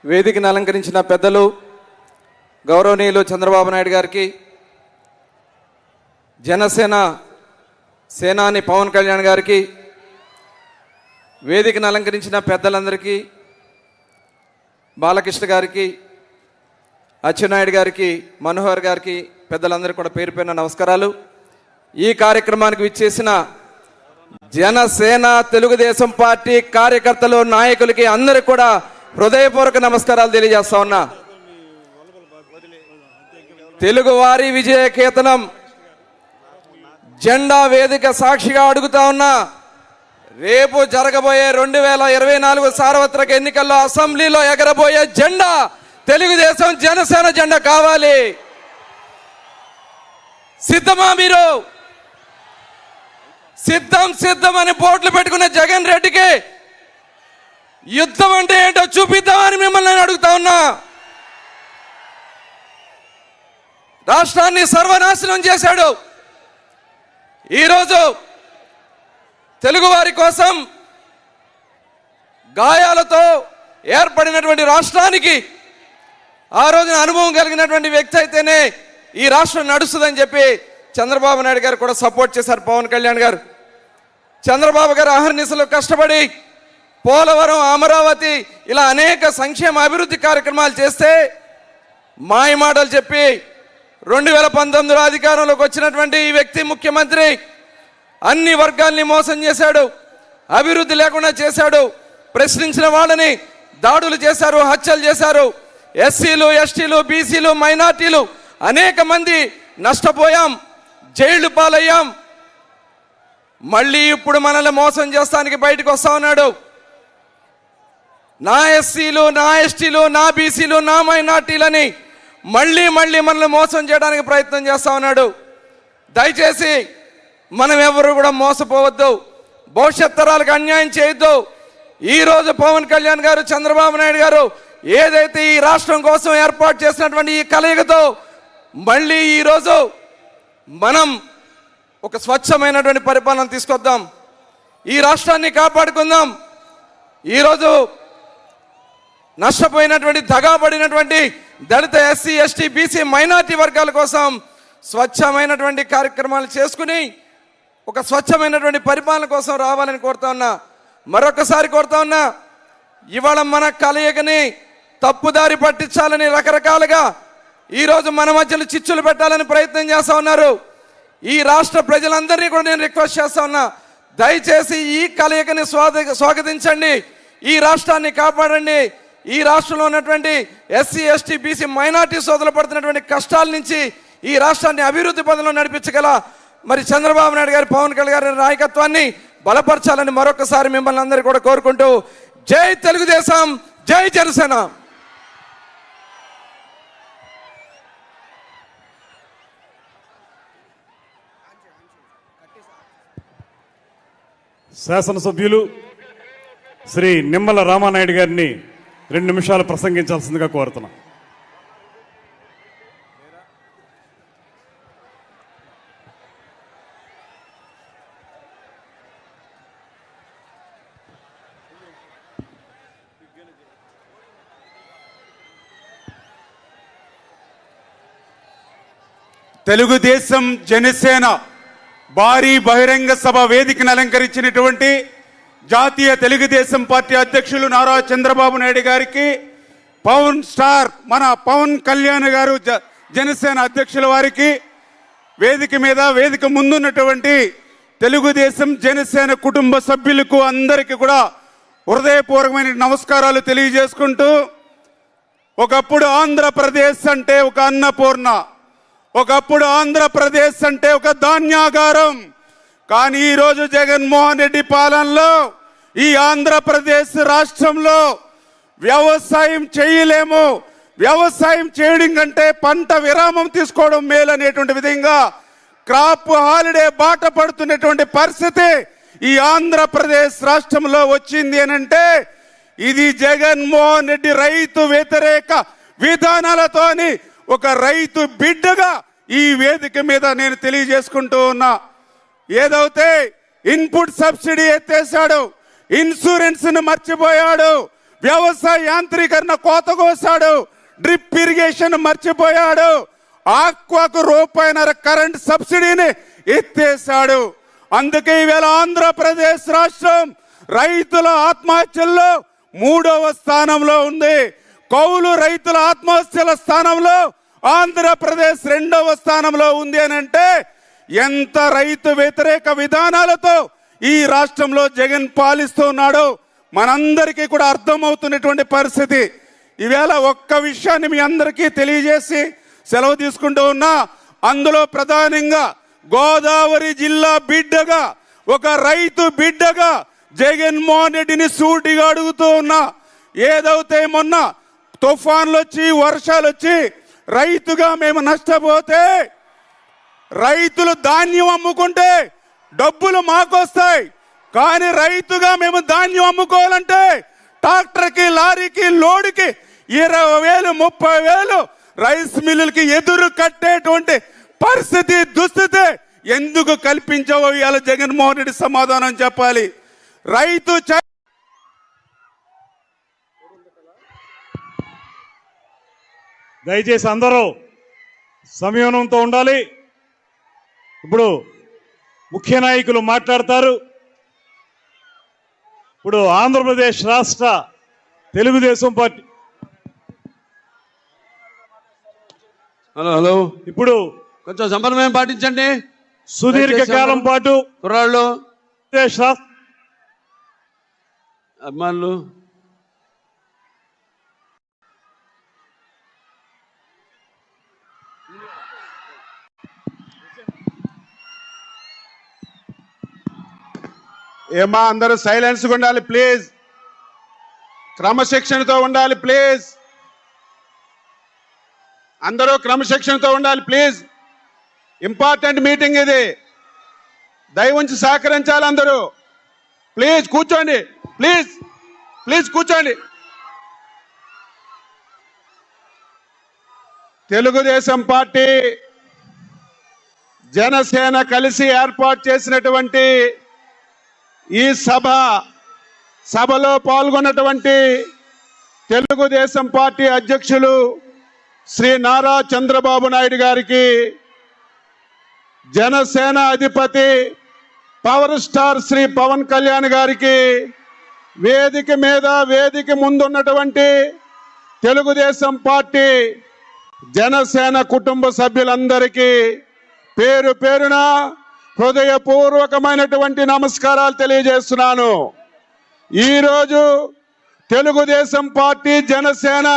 వేదికను అలంకరించిన పెద్దలు గౌరవనీయులు చంద్రబాబు నాయుడు గారికి, జనసేన సేనాని పవన్ కళ్యాణ్ గారికి, వేదికను అలంకరించిన పెద్దలందరికీ, బాలకృష్ణ గారికి, అచ్చెన్నాయుడు గారికి, మనోహర్ గారికి, పెద్దలందరికీ కూడా పేరు పేరున నమస్కారాలు. ఈ కార్యక్రమానికి విచ్చేసిన జనసేన తెలుగుదేశం పార్టీ కార్యకర్తలు, నాయకులకి అందరికీ కూడా హృదయపూర్వక నమస్కారాలు తెలియజేస్తా ఉన్నా. తెలుగువారి విజయ కేతనం జెండా వేదిక సాక్షిగా అడుగుతా ఉన్నా, రేపు జరగబోయే 2024 సార్వత్రిక ఎన్నికల్లో అసెంబ్లీలో ఎగరబోయే జెండా తెలుగుదేశం జనసేన జెండా కావాలి. సిద్ధమా మీరు? సిద్ధం అని బోట్లు పెట్టుకున్న జగన్ రెడ్డికి యుద్ధం అంటే ఏంటో చూపిద్దామని మిమ్మల్ని నేను అడుగుతా ఉన్నా. రాష్ట్రాన్ని సర్వనాశనం చేశాడు. ఈరోజు తెలుగువారి కోసం గాయాలతో ఏర్పడినటువంటి రాష్ట్రానికి ఆ రోజున అనుభవం కలిగినటువంటి వ్యక్తి అయితేనే ఈ రాష్ట్రం నడుస్తుందని చెప్పి చంద్రబాబు నాయుడు గారు కూడా సపోర్ట్ చేశారు. పవన్ కళ్యాణ్ గారు, చంద్రబాబు గారు అహర్నిశలు కష్టపడి పోలవరం, అమరావతి ఇలా అనేక సంక్షేమ అభివృద్ధి కార్యక్రమాలు చేస్తే మాయమాటలు చెప్పి 2019లో అధికారంలోకి వచ్చినటువంటి ఈ వ్యక్తి ముఖ్యమంత్రి అన్ని వర్గాల్ని మోసం చేశాడు, అభివృద్ధి లేకుండా చేశాడు. ప్రశ్నించిన వాళ్ళని దాడులు చేశారు, హత్యలు చేశారు. ఎస్సీలు, ఎస్టీలు, బీసీలు, మైనార్టీలు అనేక మంది నష్టపోయాం, జైళ్లు పాలయ్యాం. మళ్ళీ ఇప్పుడు మనల్ని మోసం చేస్తానికి బయటకు వస్తా ఉన్నాడు. నా ఎస్సీలు, నా ఎస్టీలు, నా బీసీలు, నా మైనార్టీలని మళ్ళీ మనల్ని మోసం చేయడానికి ప్రయత్నం చేస్తా ఉన్నాడు. దయచేసి మనం ఎవరు కూడా మోసపోవద్దు, భవిష్యత్ తరాలకు అన్యాయం చేయొద్దు. ఈరోజు పవన్ కళ్యాణ్ గారు, చంద్రబాబు నాయుడు గారు ఏదైతే ఈ రాష్ట్రం కోసం ఏర్పాటు చేసినటువంటి ఈ కలయికతో మళ్ళీ ఈరోజు మనం ఒక స్వచ్ఛమైనటువంటి పరిపాలన తీసుకొద్దాం, ఈ రాష్ట్రాన్ని కాపాడుకుందాం. ఈరోజు నష్టపోయినటువంటి, దగాబడినటువంటి దళిత, ఎస్సీ, ఎస్టీ, బీసీ, మైనార్టీ వర్గాల కోసం స్వచ్ఛమైనటువంటి కార్యక్రమాలు చేసుకుని ఒక స్వచ్ఛమైనటువంటి పరిపాలన కోసం రావాలని కోరుతా ఉన్నా. మరొకసారి కోరుతా ఉన్నా, ఇవాళ మన కలయికని తప్పుదారి పట్టించాలని రకరకాలుగా ఈరోజు మన మధ్యలో చిచ్చులు పెట్టాలని ప్రయత్నం చేస్తా ఉన్నారు. ఈ రాష్ట్ర ప్రజలందరినీ కూడా నేను రిక్వెస్ట్ చేస్తా ఉన్నా, దయచేసి ఈ కలయికని స్వాగతించండి, ఈ రాష్ట్రాన్ని కాపాడండి. ఈ రాష్ట్రంలో ఉన్నటువంటి ఎస్సీ, ఎస్టీ, బీసీ, మైనార్టీ సోదరులు పడుతున్నటువంటి కష్టాల నుంచి ఈ రాష్ట్రాన్ని అభివృద్ధి పదంలో నడిపించగల మరి చంద్రబాబు నాయుడు గారి, పవన్ కళ్యాణ్ గారి నాయకత్వాన్ని బలపరచాలని మరొకసారి మిమ్మల్ని అందరూ కూడా కోరుకుంటూ, జై తెలుగుదేశం, జై జనసేన. శాసనసభ్యులు శ్రీ నిమ్మల రామానాయుడు గారిని 2 నిమిషాలు ప్రసంగించాల్సిందిగా కోరుతున్నా. తెలుగుదేశం జనసేన భారీ బహిరంగ సభ వేదికను అలంకరించినటువంటి జాతీయ తెలుగుదేశం పార్టీ అధ్యక్షులు నారా చంద్రబాబు నాయుడు గారికి, పవన్ స్టార్ మన పవన్ కళ్యాణ్ గారు జనసేన అధ్యక్షుల వారికి, వేదిక ముందున్నటువంటి తెలుగుదేశం జనసేన కుటుంబ సభ్యులకు అందరికీ కూడా హృదయపూర్వకమైన నమస్కారాలు తెలియజేసుకుంటూ, ఒకప్పుడు ఆంధ్రప్రదేశ్ అంటే ఒక అన్నపూర్ణ, ఒకప్పుడు ఆంధ్రప్రదేశ్ అంటే ఒక ధాన్యాగారం. కానీ ఈరోజు జగన్మోహన్ రెడ్డి పాలనలో ఈ ఆంధ్రప్రదేశ్ రాష్ట్రంలో వ్యవసాయం చేయలేము, వ్యవసాయం చేయడం కంటే పంట విరామం తీసుకోవడం మేలు అనేటువంటి విధంగా క్రాప్ హాలిడే బాట పడుతున్నటువంటి పరిస్థితి ఈ ఆంధ్రప్రదేశ్ రాష్ట్రంలో వచ్చింది అనంటే ఇది జగన్మోహన్ రెడ్డి రైతు వ్యతిరేక విధానాలతోని ఒక రైతు బిడ్డగా ఈ వేదిక మీద నేను తెలియజేసుకుంటూ ఉన్నా. ఏదైతే ఇన్పుట్ సబ్సిడీ ఎత్తేసాడు, ఇన్సూరెన్స్ ను మర్చిపోయాడు, వ్యవసాయ యాంత్రీకరణ కోత కోసాడు, డ్రిప్ ఇరిగేషన్ మర్చిపోయాడు, ఆక్వాకు రూపాయిన్నర కరెంట్ సబ్సిడీని ఎత్తేసాడు. అందుకే ఈవేళ ఆంధ్రప్రదేశ్ రాష్ట్రం రైతుల ఆత్మహత్యల్లో 3వ స్థానంలో ఉంది. కౌలు రైతుల ఆత్మహత్యల స్థానంలో ఆంధ్రప్రదేశ్ 2వ స్థానంలో ఉంది అని అంటే ఎంత రైతు వ్యతిరేక విధానాలతో ఈ రాష్ట్రంలో జగన్ పాలిస్తూ ఉన్నాడో మనందరికీ కూడా అర్థమవుతున్నటువంటి పరిస్థితి. ఈవేళ ఒక్క విషయాన్ని మీ అందరికీ తెలియజేసి సెలవు తీసుకుంటూ ఉన్నా. అందులో ప్రధానంగా గోదావరి జిల్లా బిడ్డగా, ఒక రైతు బిడ్డగా జగన్మోహన్ రెడ్డిని సూటిగా అడుగుతూ ఉన్నా. ఏదైతే మొన్న తుఫాన్లు వచ్చి వర్షాలు వచ్చి రైతుగా మేము నష్టపోతే, రైతులు ధాన్యం అమ్ముకుంటే డబ్బులు మాకొస్తాయి, కానీ రైతుగా మేము ధాన్యం అమ్ముకోవాలంటే ట్రాక్టర్కి, లారీకి, లోడుకి 20,000 30,000 రైస్ మిల్లులకి ఎదురు కట్టేటువంటి పరిస్థితి, దుస్థితి ఎందుకు కల్పించావో ఇవాళ జగన్మోహన్ రెడ్డి సమాధానం చెప్పాలి. రైతు దయచేసి అందరూ సంయమనంతో ఉండాలి. ఇప్పుడు ముఖ్య నాయకులు మాట్లాడతారు. ఇప్పుడు ఆంధ్రప్రదేశ్ రాష్ట్ర తెలుగుదేశం పార్టీ హలో ఇప్పుడు కొంచెం సమన్వయం పాటించండి. సుదీర్ఘకాలం పాటు కుర్రాళ్ళు, ఆంధ్రప్రదేశ్ రాష్ట్ర అభిమానులు, ఏమా అందరూ సైలెన్స్గా ఉండాలి ప్లీజ్, క్రమశిక్షణతో ఉండాలి ప్లీజ్, అందరూ క్రమశిక్షణతో ఉండాలి ప్లీజ్. ఇంపార్టెంట్ మీటింగ్ ఇది, దయవుంచి సహకరించాలి అందరూ. ప్లీజ్ కూర్చోండి, ప్లీజ్ ప్లీజ్ కూర్చోండి. తెలుగుదేశం పార్టీ జనసేన కలిసి ఏర్పాటు చేసినటువంటి ఈ సభలో పాల్గొన్నటువంటి తెలుగుదేశం పార్టీ అధ్యక్షులు శ్రీ నారా చంద్రబాబు నాయుడు గారికి, జనసేన అధిపతి పవర్ స్టార్ శ్రీ పవన్ కళ్యాణ్ గారికి, వేదిక మీద వేదిక ముందున్నటువంటి తెలుగుదేశం పార్టీ జనసేన కుటుంబ సభ్యులందరికీ పేరు పేరున హృదయపూర్వకమైనటువంటి నమస్కారాలు తెలియజేస్తున్నాను. ఈరోజు తెలుగుదేశం పార్టీ, జనసేన